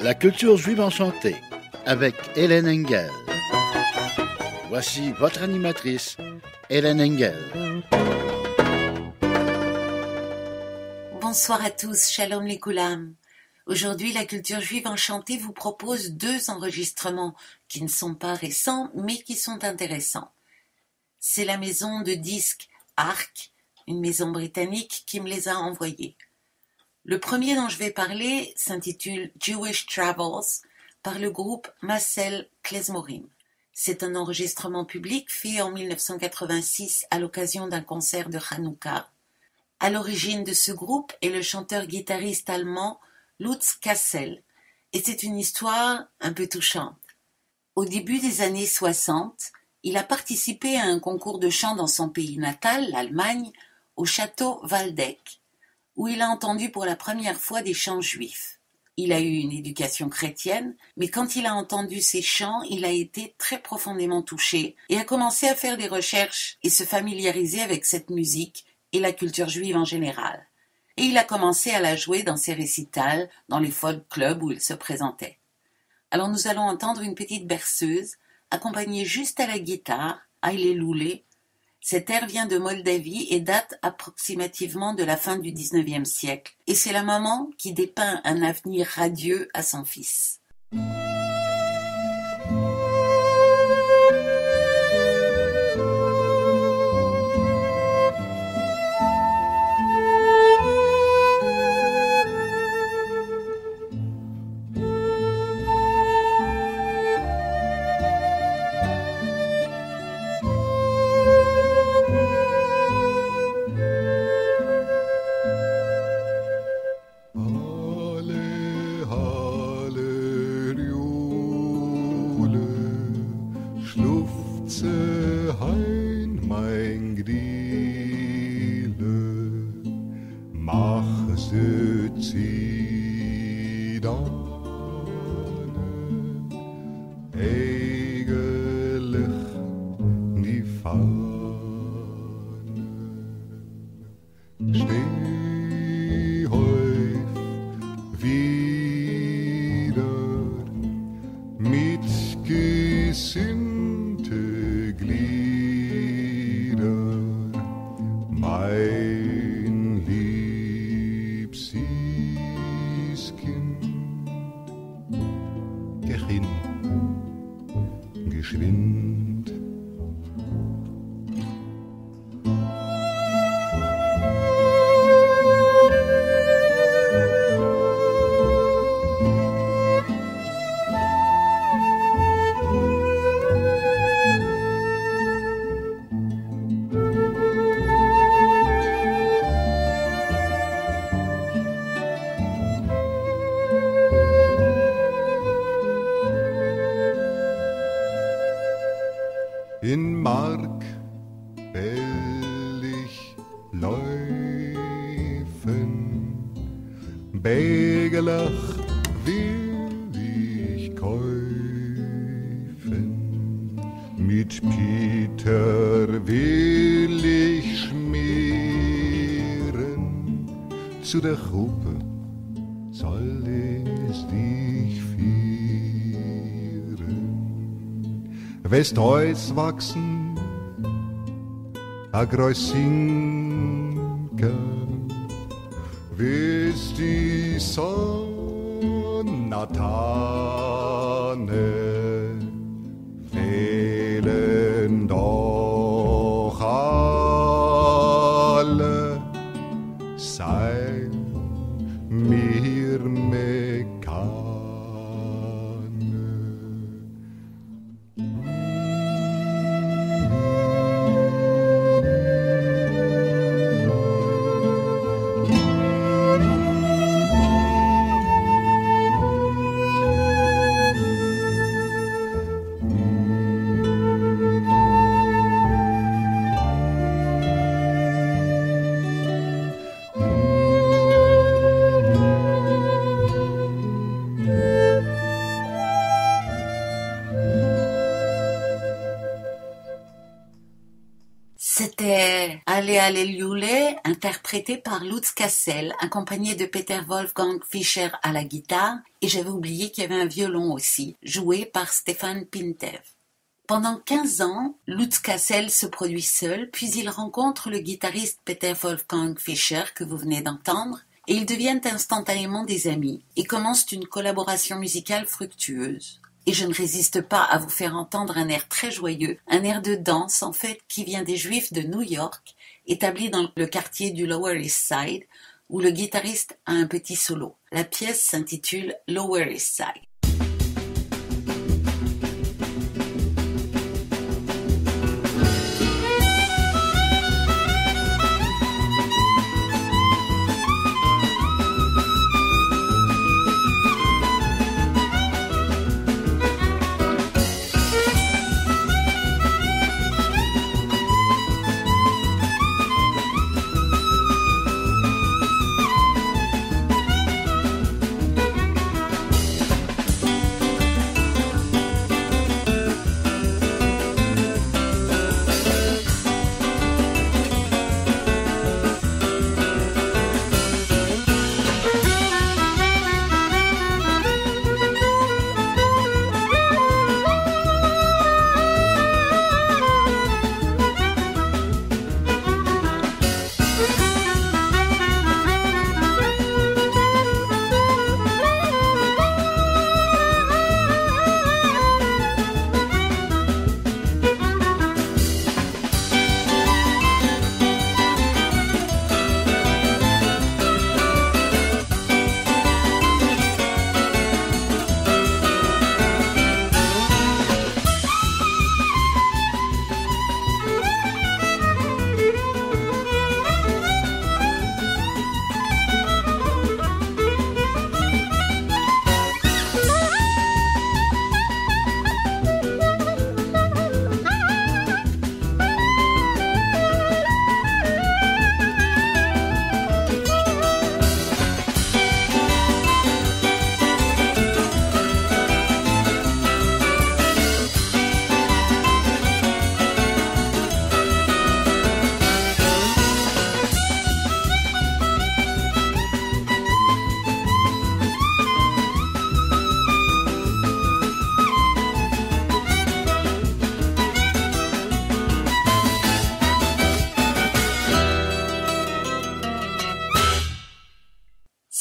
La culture juive enchantée avec Hélène Engel. Voici votre animatrice, Hélène Engel. Bonsoir à tous, shalom les koulam. Aujourd'hui, la culture juive enchantée vous propose 2 enregistrements qui ne sont pas récents, mais qui sont intéressants. C'est la maison de disques Arc, une maison britannique, qui me les a envoyés. Le premier dont je vais parler s'intitule Jewish Travels par le groupe Massel Klezmorim. C'est un enregistrement public fait en 1986 à l'occasion d'un concert de Hanouka. À l'origine de ce groupe est le chanteur-guitariste allemand Lutz Kassel, et c'est une histoire un peu touchante. Au début des années 60, il a participé à un concours de chant dans son pays natal, l'Allemagne, au château Waldeck, où il a entendu pour la première fois des chants juifs. Il a eu une éducation chrétienne, mais quand il a entendu ces chants, il a été très profondément touché et a commencé à faire des recherches et se familiariser avec cette musique et la culture juive en général. Et il a commencé à la jouer dans ses récitals, dans les folk clubs où il se présentait. Alors nous allons entendre une petite berceuse, accompagnée juste à la guitare, Hallelujah. Cet air vient de Moldavie et date approximativement de la fin du XIXe siècle. Et c'est la maman qui dépeint un avenir radieux à son fils. In Mark bellig läufen, Begelach will ich kaufen, mit Peter will ich schmieren, zu der Gruppe soll es dich Westdeutsch wachsen, a Greusinka, wisst die Sonnatane, fehlen doch alle, sei mir mekan. Alléluia, interprété par Lutz Kassel, accompagné de Peter Wolfgang Fischer à la guitare, et j'avais oublié qu'il y avait un violon aussi, joué par Stefan Pintev. Pendant 15 ans, Lutz Kassel se produit seul, puis il rencontre le guitariste Peter Wolfgang Fischer que vous venez d'entendre, et ils deviennent instantanément des amis, et commencent une collaboration musicale fructueuse. Et je ne résiste pas à vous faire entendre un air très joyeux, un air de danse en fait qui vient des Juifs de New York, établis dans le quartier du Lower East Side, où le guitariste a un petit solo. La pièce s'intitule Lower East Side.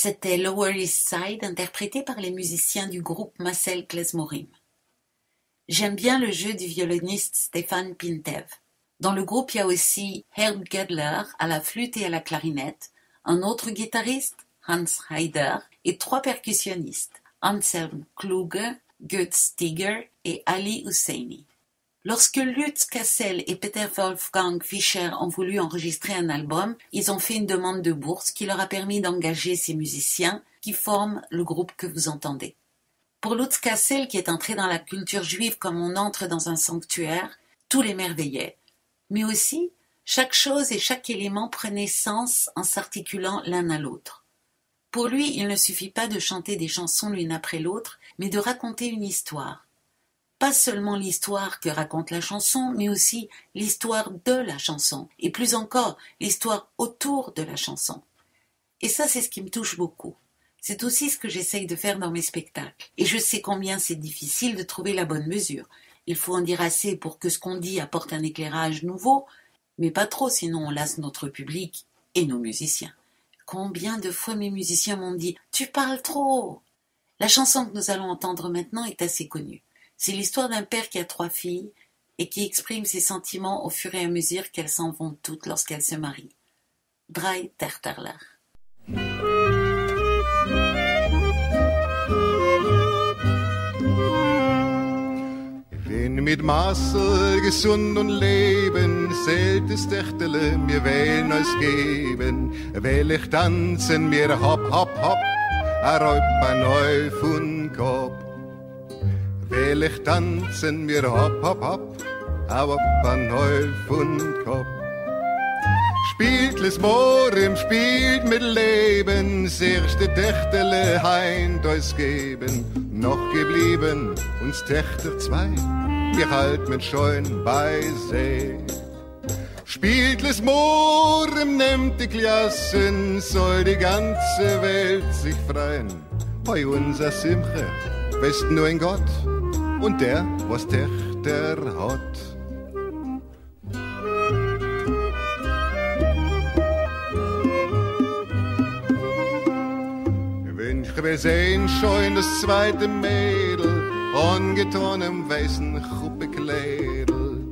C'était Lower East Side, interprété par les musiciens du groupe Marcel Klezmorim. J'aime bien le jeu du violoniste Stefan Pintev. Dans le groupe, il y a aussi Herb Gedler à la flûte et à la clarinette, un autre guitariste, Hans Haider, et 3 percussionnistes, Anselm Kluge, Götz Stiger et Ali Husseini. Lorsque Lutz Kassel et Peter Wolfgang Fischer ont voulu enregistrer un album, ils ont fait une demande de bourse qui leur a permis d'engager ces musiciens qui forment le groupe que vous entendez. Pour Lutz Kassel, qui est entré dans la culture juive comme on entre dans un sanctuaire, tout l'émerveillait. Mais aussi, chaque chose et chaque élément prenait sens en s'articulant l'un à l'autre. Pour lui, il ne suffit pas de chanter des chansons l'une après l'autre, mais de raconter une histoire. Pas seulement l'histoire que raconte la chanson, mais aussi l'histoire de la chanson, et plus encore, l'histoire autour de la chanson. Et ça, c'est ce qui me touche beaucoup. C'est aussi ce que j'essaye de faire dans mes spectacles. Et je sais combien c'est difficile de trouver la bonne mesure. Il faut en dire assez pour que ce qu'on dit apporte un éclairage nouveau, mais pas trop, sinon on lasse notre public et nos musiciens. Combien de fois mes musiciens m'ont dit « Tu parles trop !» La chanson que nous allons entendre maintenant est assez connue. C'est l'histoire d'un père qui a 3 filles et qui exprime ses sentiments au fur et à mesure qu'elles s'en vont toutes lorsqu'elles se marient. Drei Terterler. Wenn mit Maße gesund und leben, seltes Dächtele mir wählen als geben, will ich tanzen mir hopp, hopp, hopp, a Räupa neu von Kopf. Will ich tanzen mir hopp, hopp, hopp, a Räupa neu von Kopf. Spielt les Morim, spielt mit Leben, erste Dächtele heint euch geben, noch geblieben uns Tächter 2. Wir halt mit Scheun bei See. Spielt les Mohren, nimmt die Klassen, soll die ganze Welt sich freuen. Bei unser Simche, weißt nur ein Gott und der, was Töchter hat. Wir sehen schon das zweite Mädel, angetan im weißen Chuppekleidl.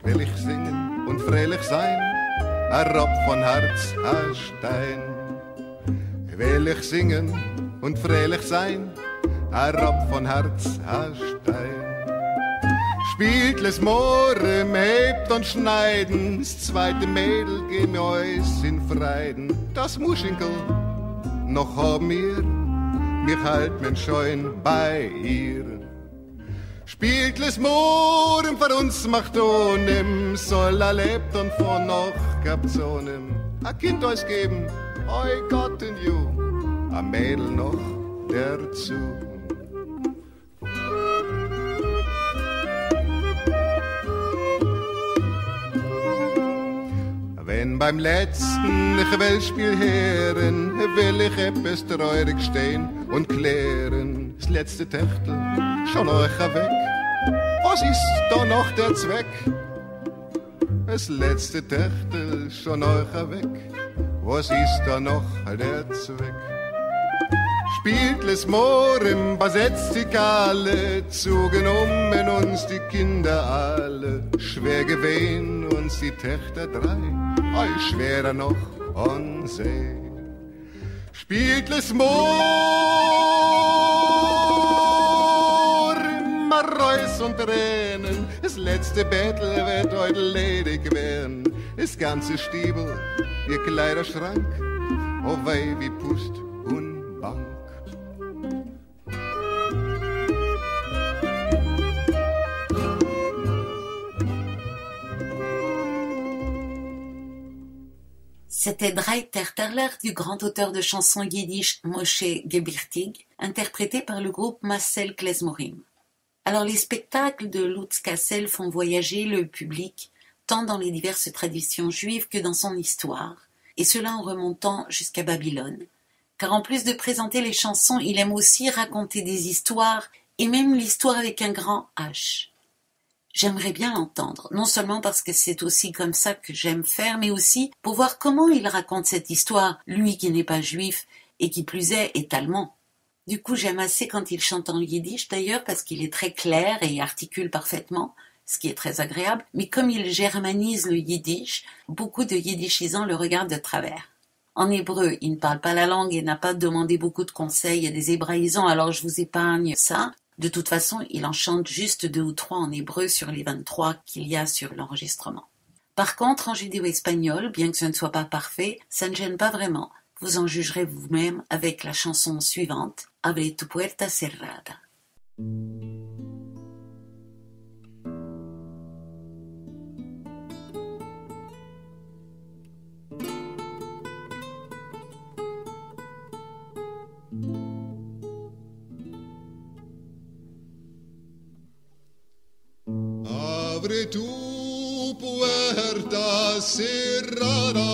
Will ich singen und fröhlich sein, ein Rapp von Herz, ein Stein. Will ich singen und fröhlich sein, ein Rapp von Herz, ein Stein. Spielt les Mohren, hebt und schneiden, das zweite Mädel gehen wir uns in Freuden. Das Muschinkel noch haben wir halt men scheuen bei ihr. Spielt les Mohren für uns macht ohnem, soll lebt und von noch gab's ohnem. A Kind euch geben, oi Gott in you, a Mädel noch dazu. Wenn beim letzten Weltspiel hören, will ich etwas treurig stehen und klären. Das letzte Techtel schon euch weg. Was ist da noch der Zweck? Das letzte Techtel schon euch weg. Was ist da noch der Zweck? Spielt les Mohren, besetzt die Kalle, zogen in uns die Kinder alle. Schwer gewesen uns die Töchter drei, euch schwerer noch an See. Spielt les Mohren, Reus und Tränen, das letzte Bettel wird heute ledig werden. Das ganze Stiebel, ihr Kleiderschrank, oh weh wie Pust und Bank. C'était Drei Terterler du grand auteur de chansons yiddish Moshe Gebirtig, interprété par le groupe Massel Klezmorim. Alors les spectacles de Lutz Kassel font voyager le public tant dans les diverses traditions juives que dans son histoire, et cela en remontant jusqu'à Babylone. Car en plus de présenter les chansons, il aime aussi raconter des histoires, et même l'histoire avec un grand H. J'aimerais bien l'entendre, non seulement parce que c'est aussi comme ça que j'aime faire, mais aussi pour voir comment il raconte cette histoire, lui qui n'est pas juif et qui plus est allemand. Du coup, j'aime assez quand il chante en yiddish d'ailleurs parce qu'il est très clair et articule parfaitement, ce qui est très agréable, mais comme il germanise le yiddish, beaucoup de yiddishisants le regardent de travers. En hébreu, il ne parle pas la langue et n'a pas demandé beaucoup de conseils à des hébraïsants, alors je vous épargne ça. De toute façon, il en chante juste 2 ou 3 en hébreu sur les 23 qu'il y a sur l'enregistrement. Par contre, en judéo-espagnol, bien que ce ne soit pas parfait, ça ne gêne pas vraiment. Vous en jugerez vous-même avec la chanson suivante, Abre tu puerta cerrada. Abre tu puerta cerrada,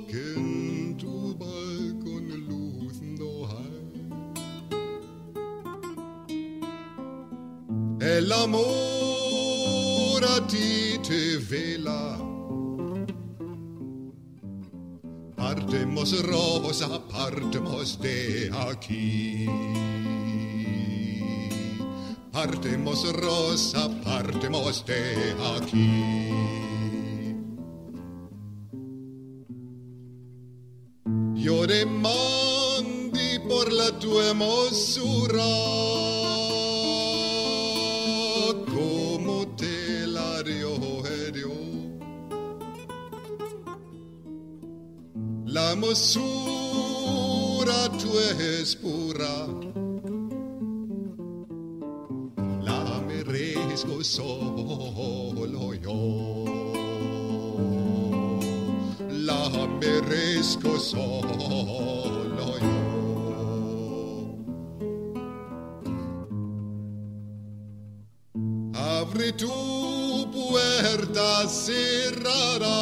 que en tu balcón luz no hay. El amor a ti te vela. Partemos rosa, partemos de aquí. Partemos rosa, partemos de aquí. Yo demandé por la tu hermosura, como te la dio. La hermosura tu es pura. Solo yo la merezco solo yo. Abre tu puerta cerrará.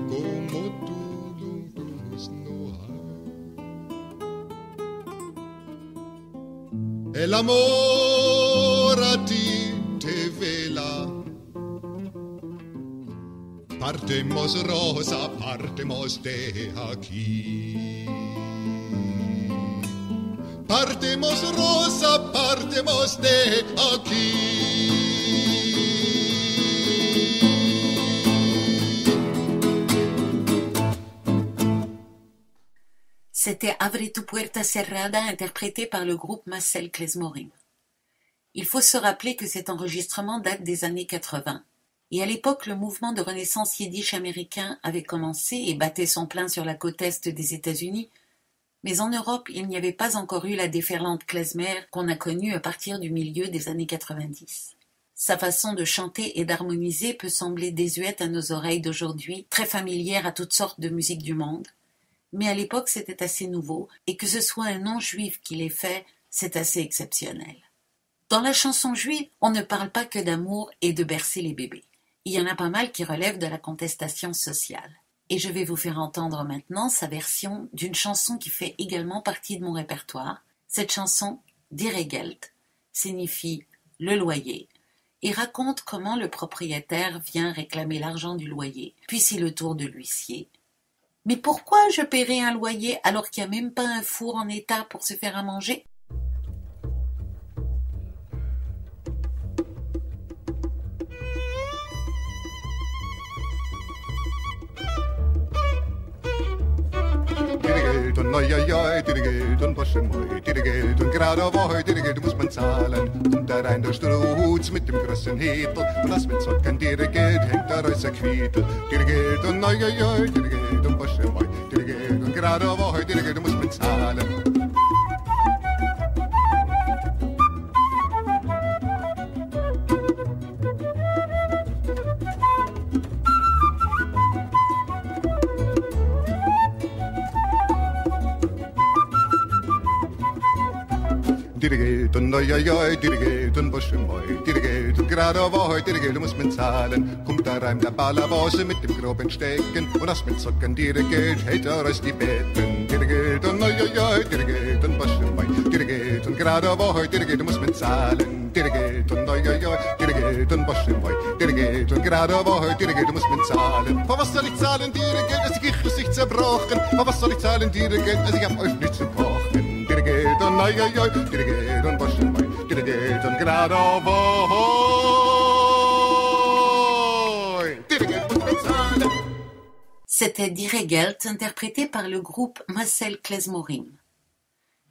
Como tú luz no hay. El amor a ti te vela. Partemos, Rosa, partemos de aquí. Partemos, Rosa, partemos de aquí. C'était Abre tu puerta cerrada interprété par le groupe Marcel Klezmorim. Il faut se rappeler que cet enregistrement date des années 80. Et à l'époque, le mouvement de renaissance yiddish américain avait commencé et battait son plein sur la côte est des États-Unis, mais en Europe, il n'y avait pas encore eu la déferlante klezmer qu'on a connue à partir du milieu des années 90. Sa façon de chanter et d'harmoniser peut sembler désuète à nos oreilles d'aujourd'hui, très familière à toutes sortes de musiques du monde, mais à l'époque c'était assez nouveau, et que ce soit un non-juif qui l'ait fait, c'est assez exceptionnel. Dans la chanson juive, on ne parle pas que d'amour et de bercer les bébés. Il y en a pas mal qui relèvent de la contestation sociale. Et je vais vous faire entendre maintenant sa version d'une chanson qui fait également partie de mon répertoire. Cette chanson, Die Regelt, signifie « le loyer » et raconte comment le propriétaire vient réclamer l'argent du loyer, puis c'est le tour de l'huissier. Mais pourquoi je paierai un loyer alors qu'il n'y a même pas un four en état pour se faire à manger ? Und neuer, die Geld und was schon mal, die Geld und gerade aber heute die Geld muss man zahlen. Kommt da rein der Strutz mit dem großen Hebel und das mit so kein die Geld hängt da raus der Quietel. Die Geld und neuer, die Geld und was schon mal, die Geld und gerade aber heute die Geld muss man zahlen. Dirigelt und neuer, dirigelt und was schon mal, dirigelt und gerade aber heute dirigelt muss man zahlen. Kommt da rein der Ballerwase mit dem groben Stecken und das mit Socken dirigelt hält er aus die Betten. Dirigelt und neuer, dirigelt und was schon mal, dirigelt und gerade aber heute dirigelt muss man zahlen. Dirigelt und neuer, dirigelt und was schon mal, dirigelt und gerade aber heute dirigelt muss man zahlen. Für was soll ich zahlen, dirigelt, als die Kirche ist nicht zerbrochen? Für was soll ich zahlen, dirigelt, als ich hab euch nicht zu kochen? Dirigelt und neuer, dirigelt und was schon mal, dirigelt und gerade aber heute dirigelt muss man zahlen. C'était Die Regelt, interprété par le groupe Marcel Klezmorim.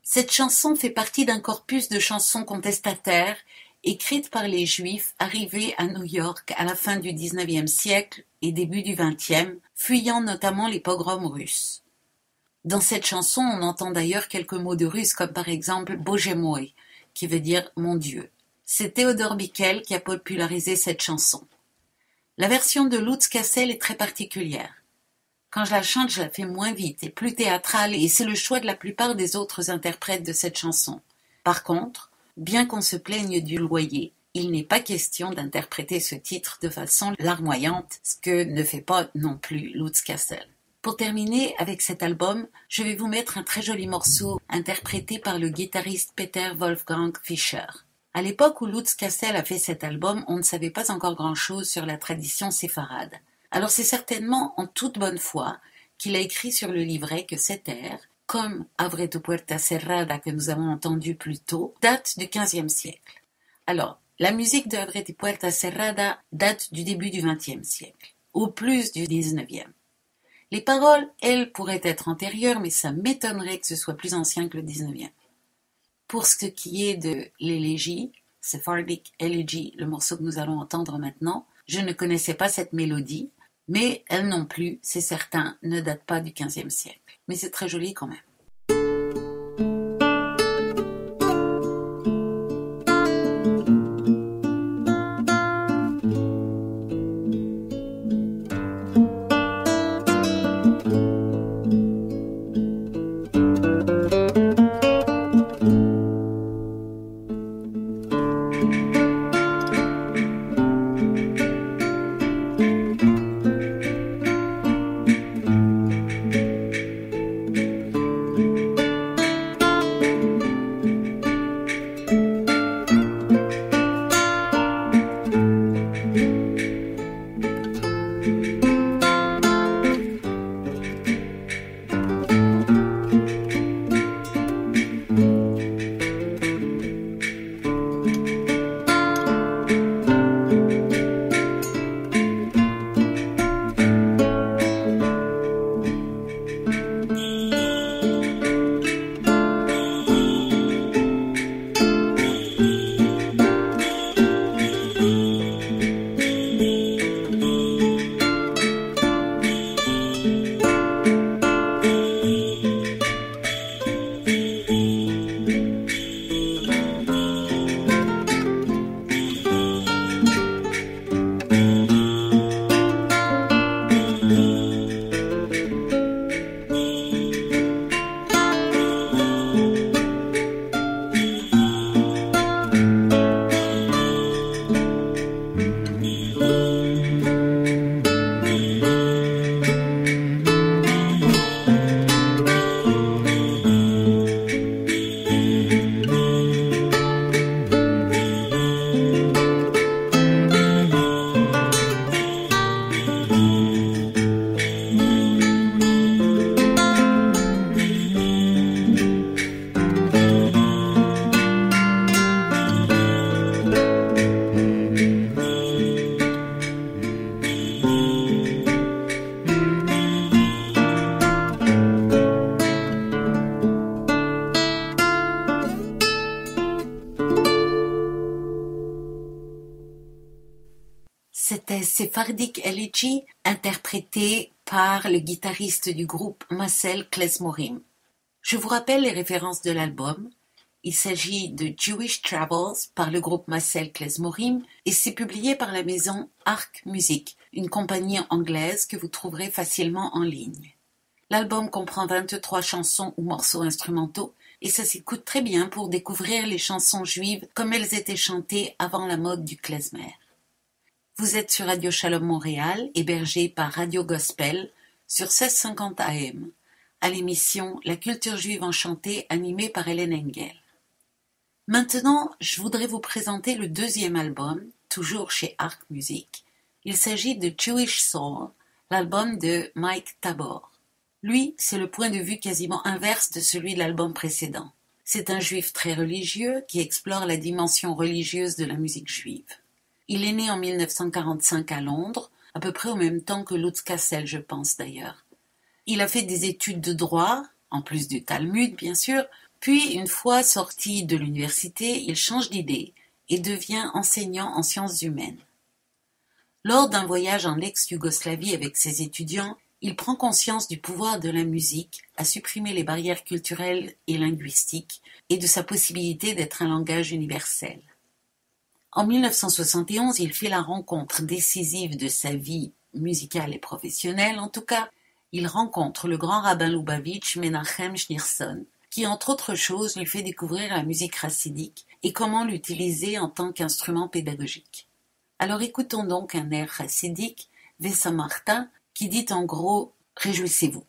Cette chanson fait partie d'un corpus de chansons contestataires écrites par les Juifs arrivés à New York à la fin du XIXe siècle et début du XXe, fuyant notamment les pogroms russes. Dans cette chanson, on entend d'ailleurs quelques mots de russe, comme par exemple « Bože moj », qui veut dire « mon Dieu ». C'est Théodore Bickel qui a popularisé cette chanson. La version de Lutz Kassel est très particulière. Quand je la chante, je la fais moins vite et plus théâtrale, et c'est le choix de la plupart des autres interprètes de cette chanson. Par contre, bien qu'on se plaigne du loyer, il n'est pas question d'interpréter ce titre de façon larmoyante, ce que ne fait pas non plus Lutz Kassel. Pour terminer avec cet album, je vais vous mettre un très joli morceau interprété par le guitariste Peter Wolfgang Fischer. À l'époque où Lutz Kassel a fait cet album, on ne savait pas encore grand-chose sur la tradition séfarade. Alors c'est certainement en toute bonne foi qu'il a écrit sur le livret que cet air, comme Abre tu puerta cerrada que nous avons entendu plus tôt, date du XVe siècle. Alors, la musique de Abre tu puerta cerrada date du début du XXe siècle, au plus du XIXe. Les paroles, elles, pourraient être antérieures, mais ça m'étonnerait que ce soit plus ancien que le XIXe. Pour ce qui est de l'élégie, Sephardic Elegy, le morceau que nous allons entendre maintenant, je ne connaissais pas cette mélodie, mais elle non plus, c'est certain, ne date pas du XVe siècle. Mais c'est très joli quand même. c'est Fardik Elici, interprété par le guitariste du groupe Marcel Klezmorim. Je vous rappelle les références de l'album. Il s'agit de Jewish Travels par le groupe Marcel Klezmorim et c'est publié par la maison Arc Music, une compagnie anglaise que vous trouverez facilement en ligne. L'album comprend 23 chansons ou morceaux instrumentaux et ça s'écoute très bien pour découvrir les chansons juives comme elles étaient chantées avant la mode du klezmer. Vous êtes sur Radio Shalom Montréal, hébergé par Radio Gospel sur 1650 AM, à l'émission La culture juive enchantée animée par Hélène Engel. Maintenant, je voudrais vous présenter le deuxième album, toujours chez Arc Music. Il s'agit de Jewish Soul, l'album de Mike Tabor. Lui, c'est le point de vue quasiment inverse de celui de l'album précédent. C'est un juif très religieux qui explore la dimension religieuse de la musique juive. Il est né en 1945 à Londres, à peu près au même temps que Lutz Cassel, je pense d'ailleurs. Il a fait des études de droit, en plus du Talmud bien sûr, puis une fois sorti de l'université, il change d'idée et devient enseignant en sciences humaines. Lors d'un voyage en ex-Yougoslavie avec ses étudiants, il prend conscience du pouvoir de la musique à supprimer les barrières culturelles et linguistiques et de sa possibilité d'être un langage universel. En 1971, il fait la rencontre décisive de sa vie musicale et professionnelle. En tout cas, il rencontre le grand rabbin Lubavitch Menachem Schneerson, qui, entre autres choses, lui fait découvrir la musique chassidique et comment l'utiliser en tant qu'instrument pédagogique. Alors écoutons donc un air chassidique, Vesamarta, qui dit en gros « Réjouissez-vous ».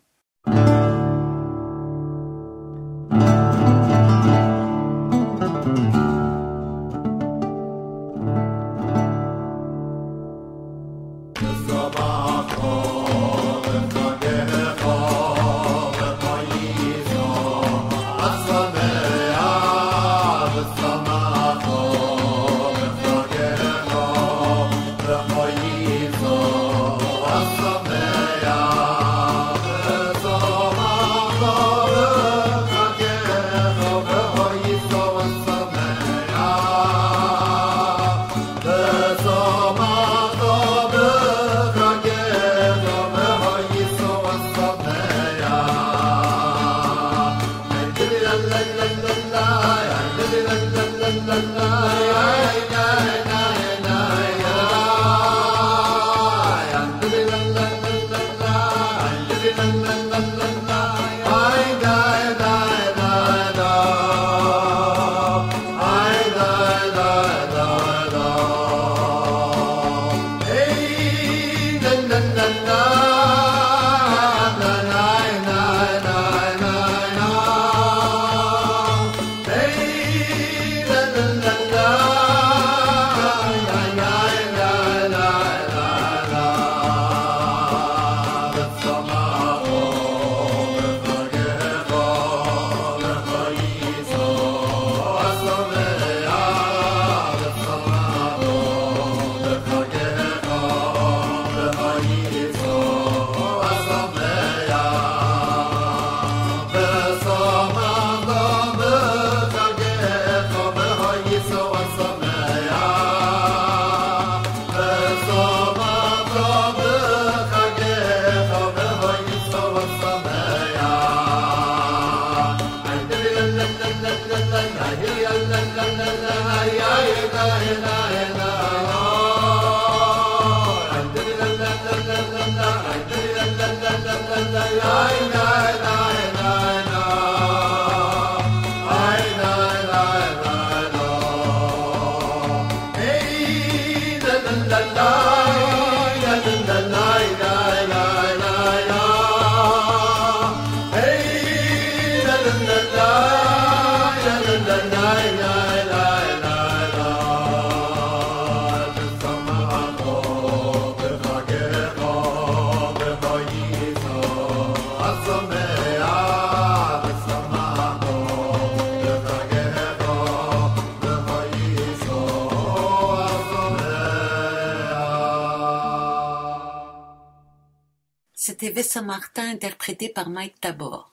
C'était Vesamarta interprété par Mike Tabor.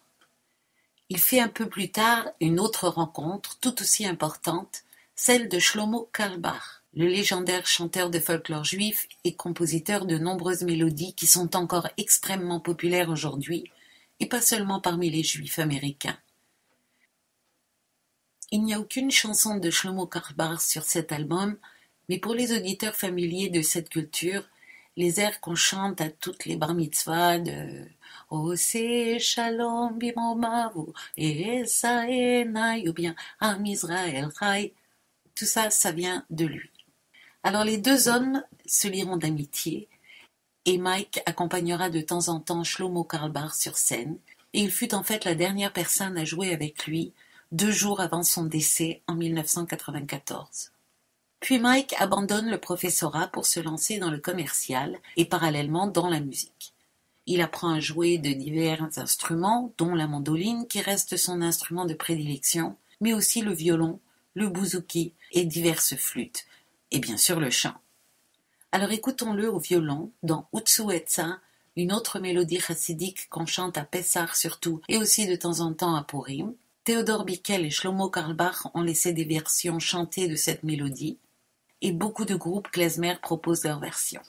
Il fait un peu plus tard une autre rencontre tout aussi importante, celle de Shlomo Carlebach, Le légendaire chanteur de folklore juif et compositeur de nombreuses mélodies qui sont encore extrêmement populaires aujourd'hui, et pas seulement parmi les juifs américains. Il n'y a aucune chanson de Shlomo Carlebach sur cet album, mais pour les auditeurs familiers de cette culture, les airs qu'on chante à toutes les bar mitzvahs de Ose Shalom Bimomavu et Esaenai ou bien Am Israël Chai, tout ça, ça vient de lui. Alors les deux hommes se lieront d'amitié et Mike accompagnera de temps en temps Shlomo Carlebach sur scène et il fut en fait la dernière personne à jouer avec lui 2 jours avant son décès en 1994. Puis Mike abandonne le professorat pour se lancer dans le commercial et parallèlement dans la musique. Il apprend à jouer de divers instruments, dont la mandoline qui reste son instrument de prédilection, mais aussi le violon, le bouzouki et diverses flûtes, et bien sûr le chant. Alors écoutons-le au violon dans Utsu Etza, une autre mélodie chassidique qu'on chante à Pessah surtout et aussi de temps en temps à Purim. Théodore Bickel et Shlomo Carlebach ont laissé des versions chantées de cette mélodie et beaucoup de groupes klezmer proposent leurs versions.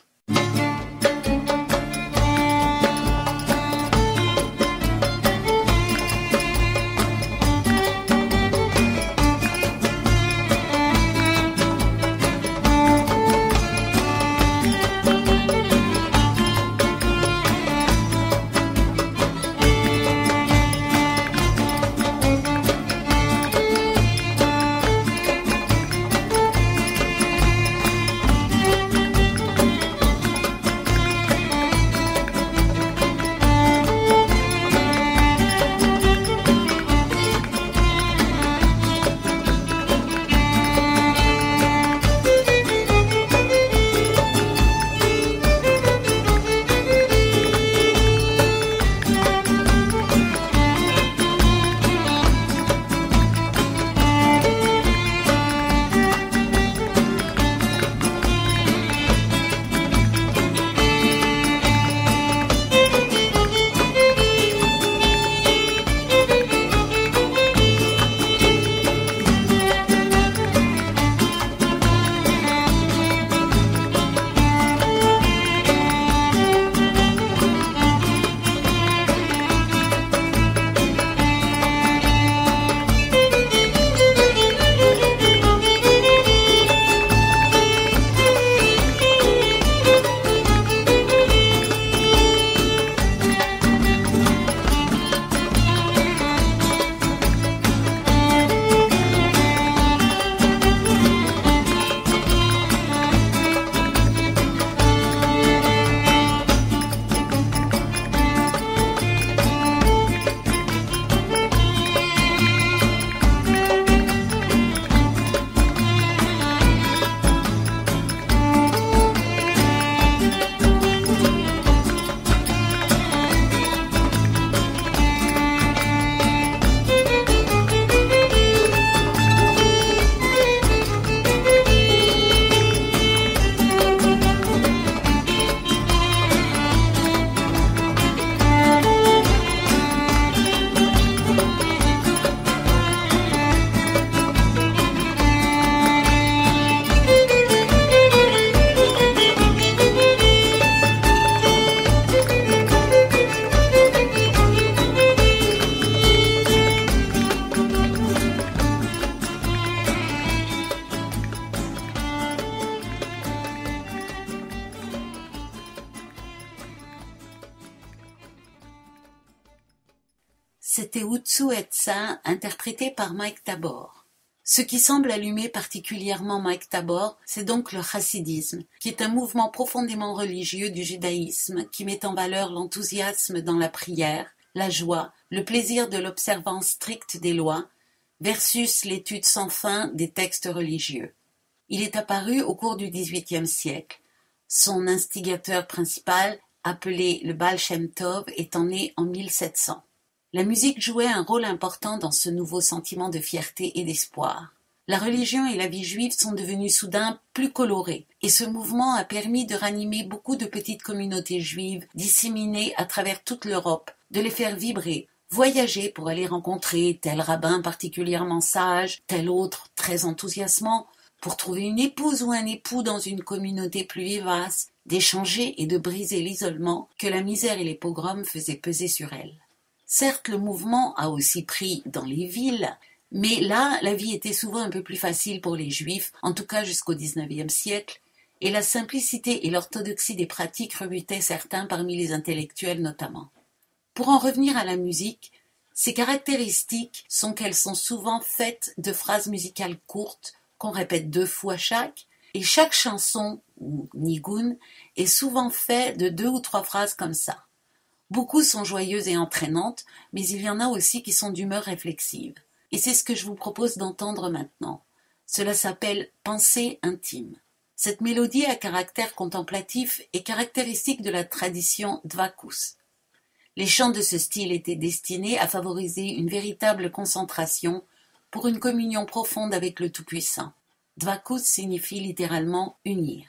C'était Utsu Etza, interprété par Mike Tabor. Ce qui semble allumer particulièrement Mike Tabor, c'est donc le chassidisme, qui est un mouvement profondément religieux du judaïsme qui met en valeur l'enthousiasme dans la prière, la joie, le plaisir de l'observance stricte des lois, versus l'étude sans fin des textes religieux. Il est apparu au cours du XVIIIe siècle. Son instigateur principal, appelé le Baal Shem Tov, étant né en 1700. La musique jouait un rôle important dans ce nouveau sentiment de fierté et d'espoir. La religion et la vie juive sont devenues soudain plus colorées, et ce mouvement a permis de ranimer beaucoup de petites communautés juives disséminées à travers toute l'Europe, de les faire vibrer, voyager pour aller rencontrer tel rabbin particulièrement sage, tel autre très enthousiasmant, pour trouver une épouse ou un époux dans une communauté plus vivace, d'échanger et de briser l'isolement que la misère et les pogroms faisaient peser sur elle. Certes, le mouvement a aussi pris dans les villes, mais là, la vie était souvent un peu plus facile pour les Juifs, en tout cas jusqu'au XIXe siècle, et la simplicité et l'orthodoxie des pratiques rebutaient certains parmi les intellectuels notamment. Pour en revenir à la musique, ses caractéristiques sont qu'elles sont souvent faites de phrases musicales courtes, qu'on répète 2 fois chaque, et chaque chanson, ou nigun, est souvent fait de 2 ou 3 phrases comme ça. Beaucoup sont joyeuses et entraînantes, mais il y en a aussi qui sont d'humeur réflexive. Et c'est ce que je vous propose d'entendre maintenant. Cela s'appelle « Pensée intime ». Cette mélodie à caractère contemplatif est caractéristique de la tradition Dvakus. Les chants de ce style étaient destinés à favoriser une véritable concentration pour une communion profonde avec le Tout-Puissant. Dvakus signifie littéralement « unir ».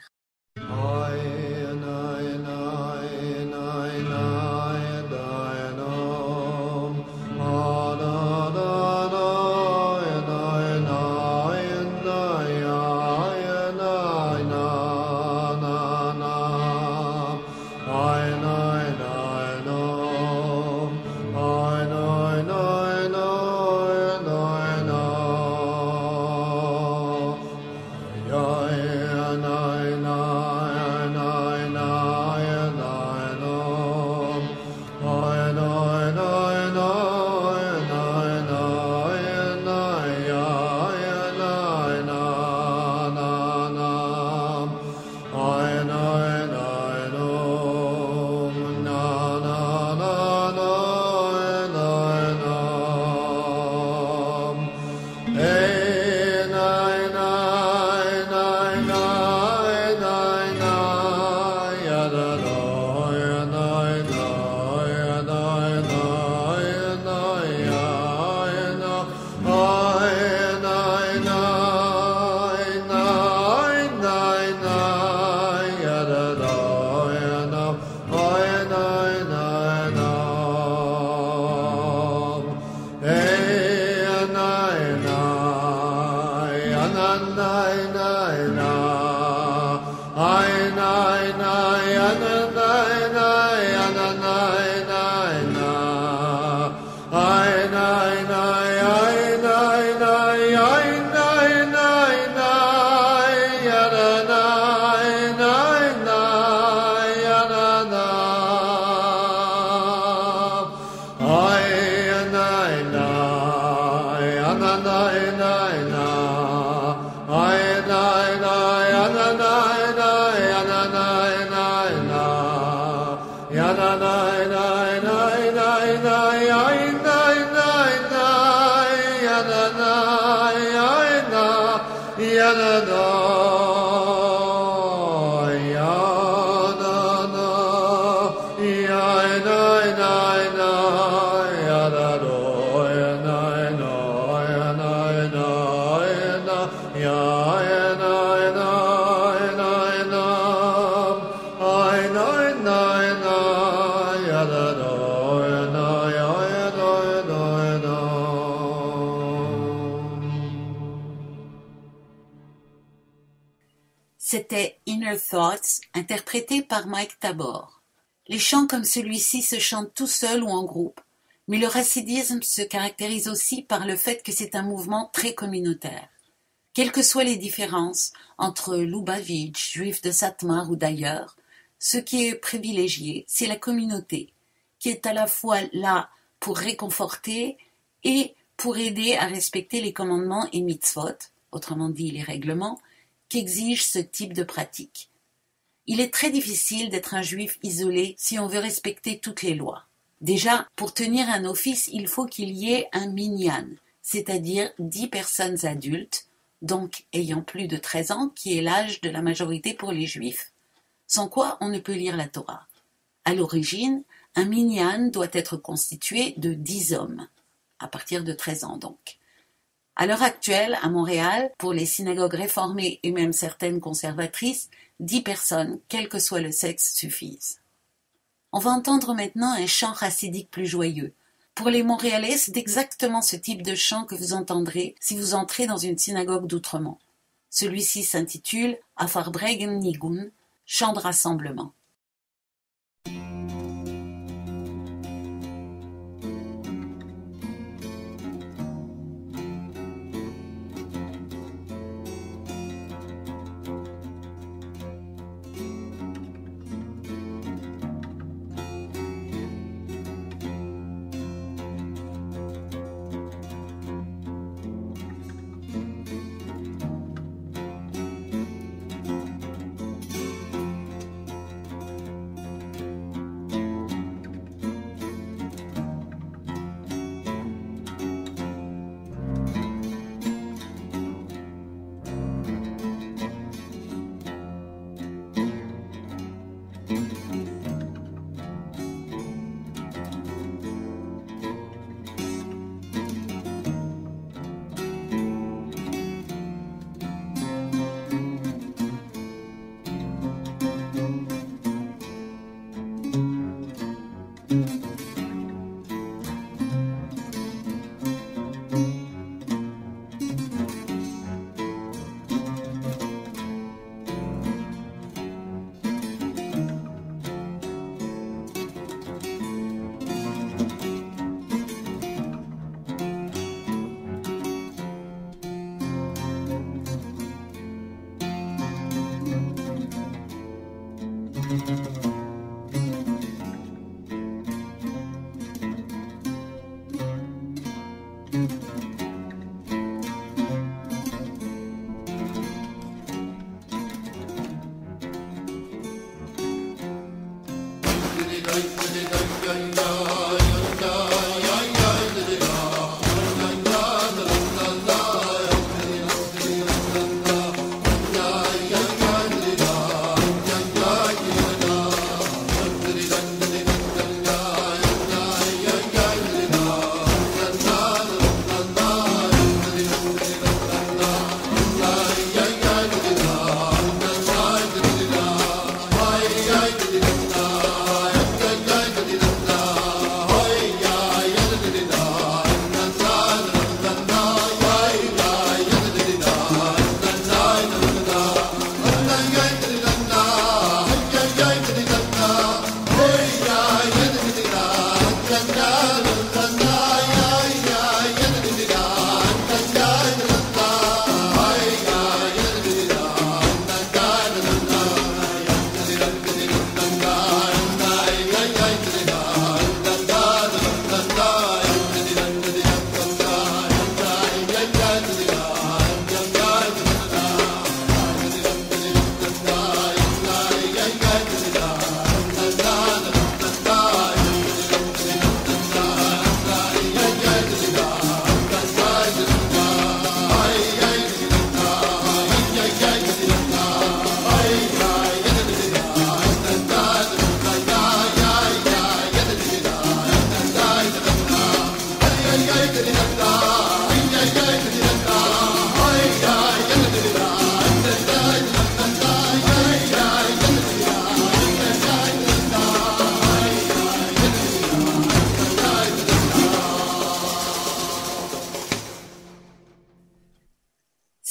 C'était Inner Thoughts, interprété par Mike Tabor. Les chants comme celui-ci se chantent tout seul ou en groupe, mais le rassidisme se caractérise aussi par le fait que c'est un mouvement très communautaire. Quelles que soient les différences entre Lubavitch, juifs de Satmar ou d'ailleurs, ce qui est privilégié, c'est la communauté, qui est à la fois là pour réconforter et pour aider à respecter les commandements et mitzvot, autrement dit les règlements, qu'exige ce type de pratique. Il est très difficile d'être un juif isolé si on veut respecter toutes les lois. Déjà, pour tenir un office, il faut qu'il y ait un minyan, c'est-à-dire 10 personnes adultes, donc ayant plus de 13 ans, qui est l'âge de la majorité pour les juifs, sans quoi on ne peut lire la Torah. À l'origine, un minyan doit être constitué de 10 hommes, à partir de 13 ans donc. À l'heure actuelle, à Montréal, pour les synagogues réformées et même certaines conservatrices, 10 personnes, quel que soit le sexe, suffisent. On va entendre maintenant un chant chassidique plus joyeux. Pour les Montréalais, c'est exactement ce type de chant que vous entendrez si vous entrez dans une synagogue d'Outremont. Celui-ci s'intitule Afarbreggen Nigun, chant de rassemblement.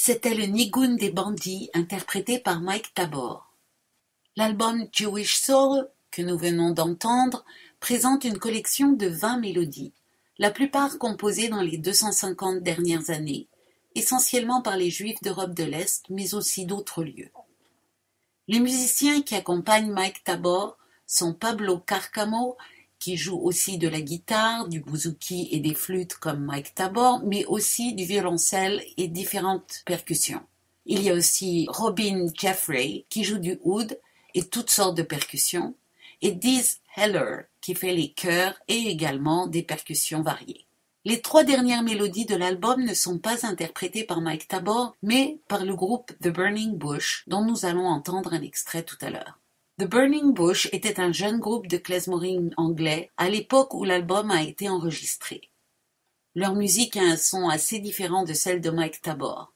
C'était le Nigun des bandits interprété par Mike Tabor. L'album Jewish Soul, que nous venons d'entendre, présente une collection de 20 mélodies, la plupart composées dans les 250 dernières années, essentiellement par les Juifs d'Europe de l'Est, mais aussi d'autres lieux. Les musiciens qui accompagnent Mike Tabor sont Pablo Cárcamo, qui joue aussi de la guitare, du bouzouki et des flûtes comme Mike Tabor, mais aussi du violoncelle et différentes percussions. Il y a aussi Robin Jeffrey, qui joue du oud et toutes sortes de percussions, et Diz Heller, qui fait les chœurs et également des percussions variées. Les 3 dernières mélodies de l'album ne sont pas interprétées par Mike Tabor, mais par le groupe The Burning Bush, dont nous allons entendre un extrait tout à l'heure. The Burning Bush était un jeune groupe de klezmorim anglais à l'époque où l'album a été enregistré. Leur musique a un son assez différent de celle de Mike Tabor.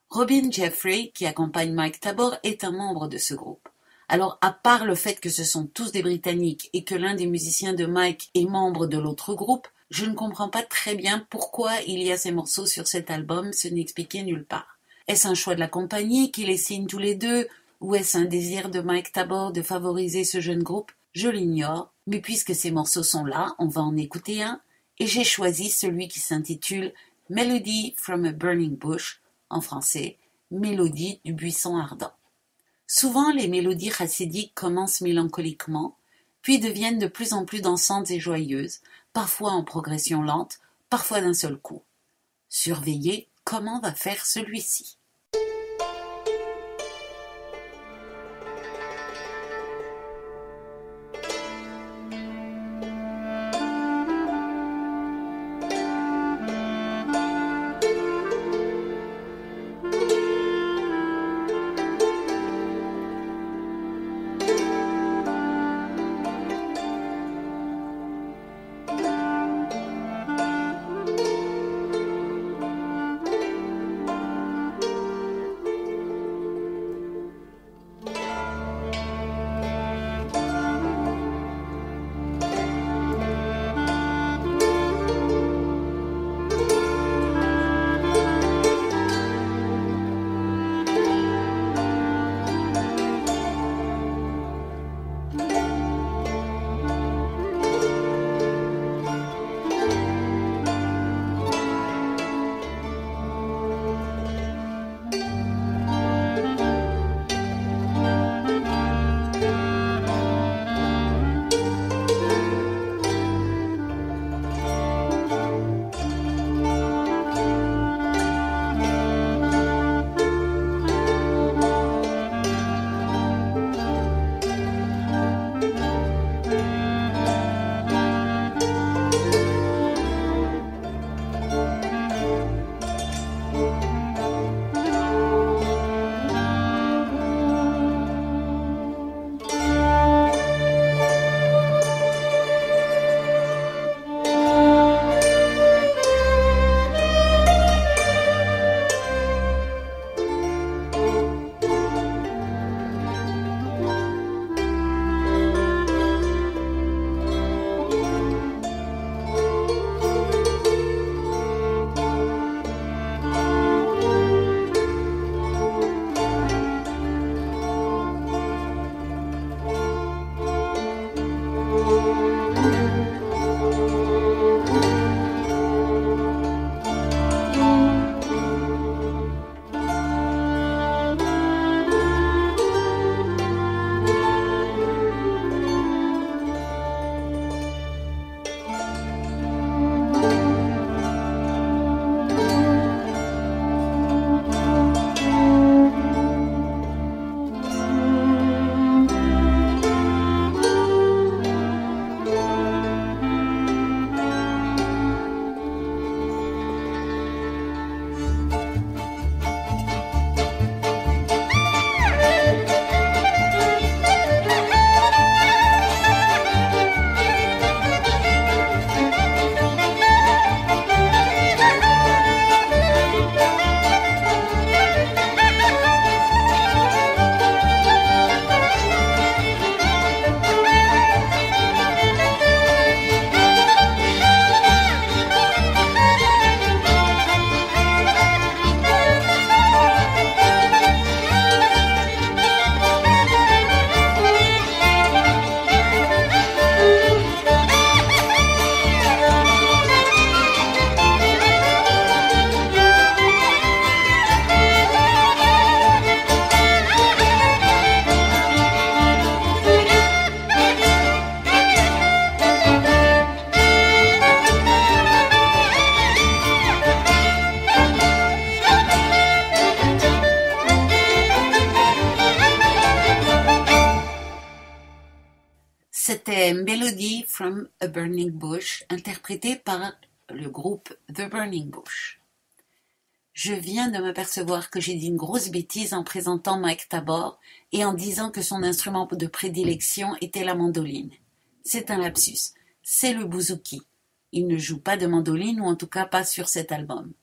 Robin Jeffrey, qui accompagne Mike Tabor, est un membre de ce groupe. Alors, à part le fait que ce sont tous des Britanniques et que l'un des musiciens de Mike est membre de l'autre groupe, je ne comprends pas très bien pourquoi il y a ces morceaux sur cet album, ce n'est expliqué nulle part. Est-ce un choix de la compagnie qui les signe tous les deux, ou est-ce un désir de Mike Tabor de favoriser ce jeune groupe? Je l'ignore, mais puisque ces morceaux sont là, on va en écouter un, et j'ai choisi celui qui s'intitule Melody from a Burning Bush, en français, Mélodie du buisson ardent. Souvent, les mélodies chassidiques commencent mélancoliquement, puis deviennent de plus en plus dansantes et joyeuses, parfois en progression lente, parfois d'un seul coup. Surveillez comment va faire celui-ci. C'était Melody from a Burning Bush, interprété par le groupe The Burning Bush. Je viens de m'apercevoir que j'ai dit une grosse bêtise en présentant Mike Tabor et en disant que son instrument de prédilection était la mandoline. C'est un lapsus, c'est le bouzouki. Il ne joue pas de mandoline, ou en tout cas pas sur cet album.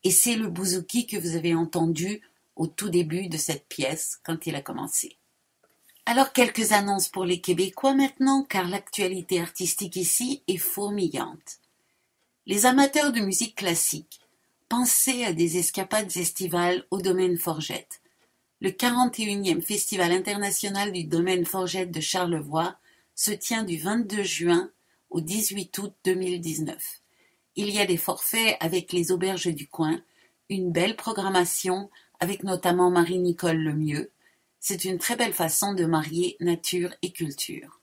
Et c'est le bouzouki que vous avez entendu au tout début de cette pièce, quand il a commencé. Alors quelques annonces pour les Québécois maintenant, car l'actualité artistique ici est fourmillante. Les amateurs de musique classique pensez à des escapades estivales au domaine Forgette. Le 41e Festival international du domaine Forgette de Charlevoix se tient du 22 juin au 18 août 2019. Il y a des forfaits avec les auberges du coin, une belle programmation avec notamment Marie-Nicole Lemieux. C'est une très belle façon de marier nature et culture.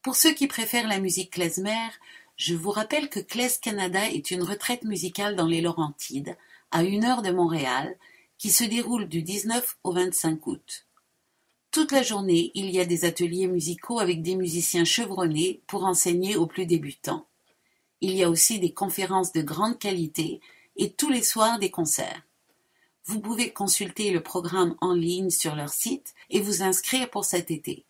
Pour ceux qui préfèrent la musique klezmer, je vous rappelle que Klez Canada est une retraite musicale dans les Laurentides, à 1 heure de Montréal, qui se déroule du 19 au 25 août. Toute la journée, il y a des ateliers musicaux avec des musiciens chevronnés pour enseigner aux plus débutants. Il y a aussi des conférences de grande qualité et tous les soirs des concerts. Vous pouvez consulter le programme en ligne sur leur site et vous inscrire pour cet été.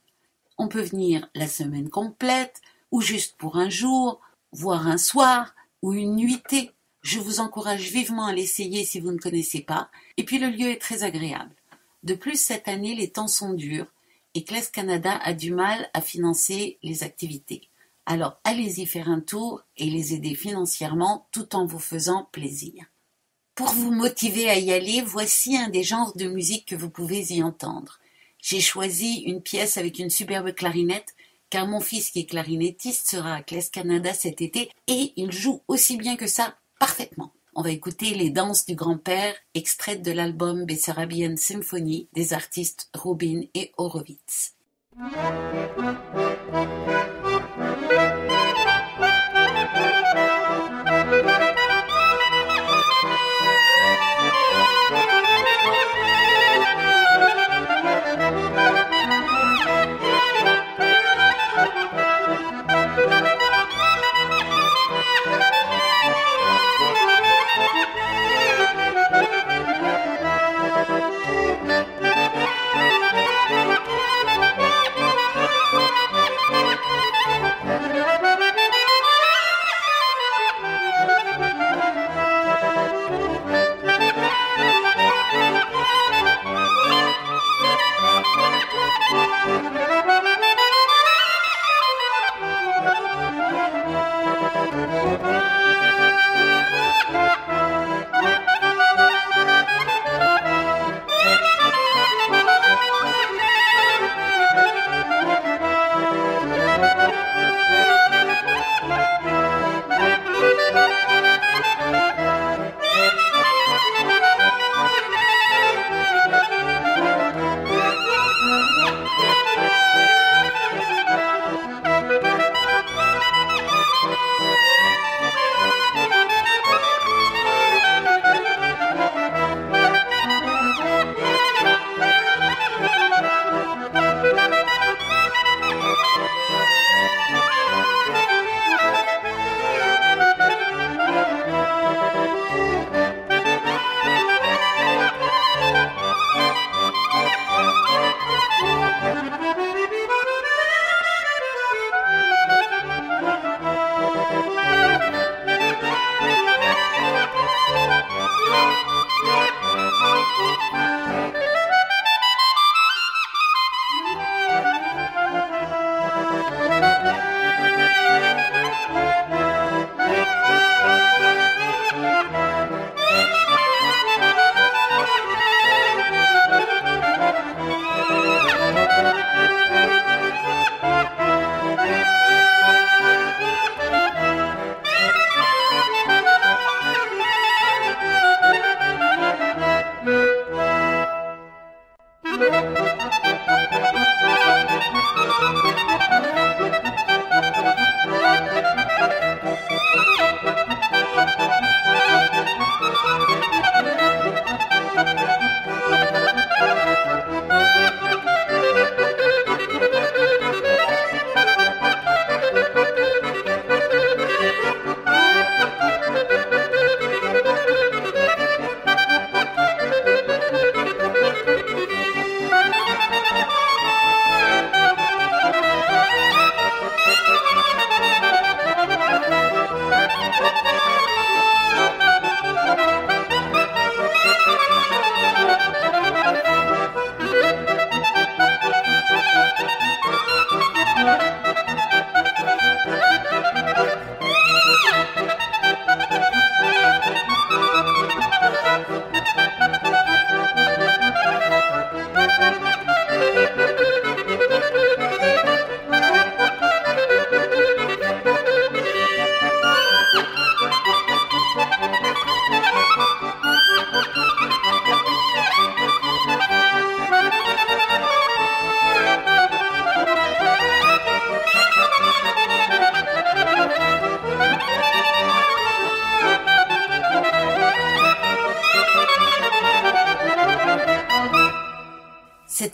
On peut venir la semaine complète ou juste pour un jour, voire un soir ou une nuitée. Je vous encourage vivement à l'essayer si vous ne connaissez pas. Et puis le lieu est très agréable. De plus, cette année, les temps sont durs et Klez Canada a du mal à financer les activités. Alors allez-y faire un tour et les aider financièrement tout en vous faisant plaisir. Pour vous motiver à y aller, voici un des genres de musique que vous pouvez y entendre. J'ai choisi une pièce avec une superbe clarinette, car mon fils qui est clarinettiste sera à Klez Canada cet été et il joue aussi bien que ça parfaitement. On va écouter Les danses du grand-père, extraites de l'album Bessarabian Symphony des artistes Rubin et Horowitz.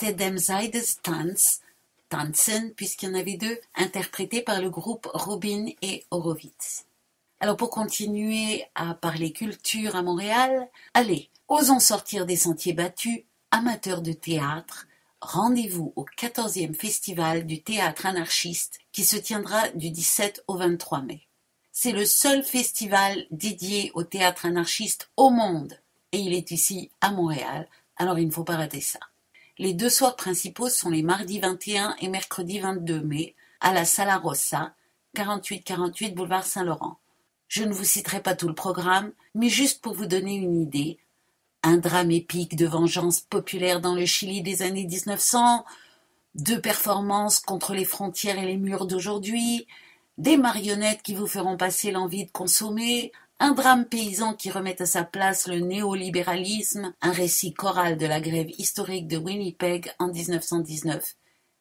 C'était Dem Zeides Tanz, Tanzen, puisqu'il y en avait deux, interprétés par le groupe Rubin et Horowitz. Alors pour continuer à parler culture à Montréal, allez, osons sortir des sentiers battus, amateurs de théâtre, rendez-vous au 14e festival du théâtre anarchiste qui se tiendra du 17 au 23 mai. C'est le seul festival dédié au théâtre anarchiste au monde et il est ici à Montréal, alors il ne faut pas rater ça. Les 2 soirs principaux sont les mardis 21 et mercredi 22 mai à la Sala Rossa, 4848 boulevard Saint-Laurent. Je ne vous citerai pas tout le programme, mais juste pour vous donner une idée, un drame épique de vengeance populaire dans le Chili des années 1900, 2 performances contre les frontières et les murs d'aujourd'hui, des marionnettes qui vous feront passer l'envie de consommer, un drame paysan qui remet à sa place le néolibéralisme, un récit choral de la grève historique de Winnipeg en 1919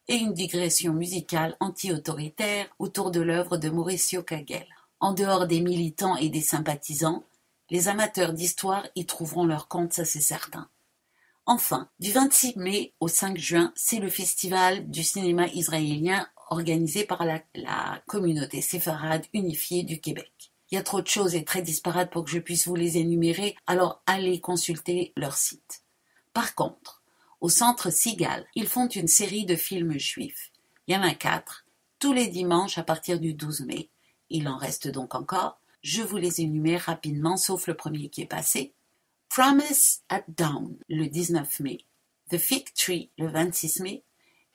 et une digression musicale anti-autoritaire autour de l'œuvre de Mauricio Kagel. En dehors des militants et des sympathisants, les amateurs d'histoire y trouveront leur compte, ça c'est certain. Enfin, du 26 mai au 5 juin, c'est le festival du cinéma israélien organisé par la communauté séfarade unifiée du Québec. Il y a trop de choses et très disparates pour que je puisse vous les énumérer, alors allez consulter leur site. Par contre, au Centre Sigal, ils font une série de films juifs. Il y en a 4, tous les dimanches à partir du 12 mai. Il en reste donc encore. Je vous les énumère rapidement, sauf le premier qui est passé. Promise at Dawn, le 19 mai. The Fig Tree, le 26 mai.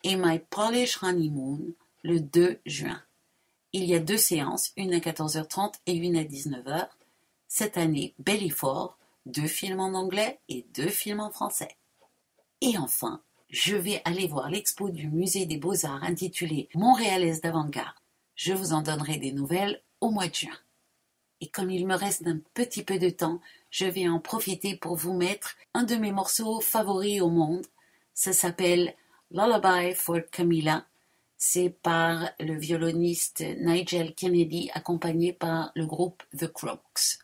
Et My Polish Honeymoon, le 2 juin. Il y a 2 séances, une à 14h30 et une à 19h. Cette année, Belfort, 2 films en anglais et 2 films en français. Et enfin, je vais aller voir l'expo du Musée des Beaux-Arts intitulée Montréalaise d'avant-garde. Je vous en donnerai des nouvelles au mois de juin. Et comme il me reste un petit peu de temps, je vais en profiter pour vous mettre un de mes morceaux favoris au monde. Ça s'appelle Lullaby for Camilla. C'est par le violoniste Nigel Kennedy accompagné par le groupe The Croaks.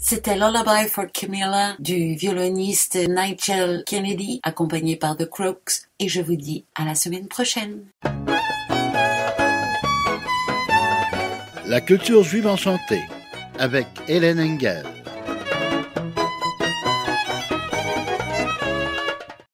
C'était Lullaby for Camilla du violoniste Nigel Kennedy, accompagné par The Croaks, et je vous dis à la semaine prochaine. La culture juive enchantée avec Hélène Engel.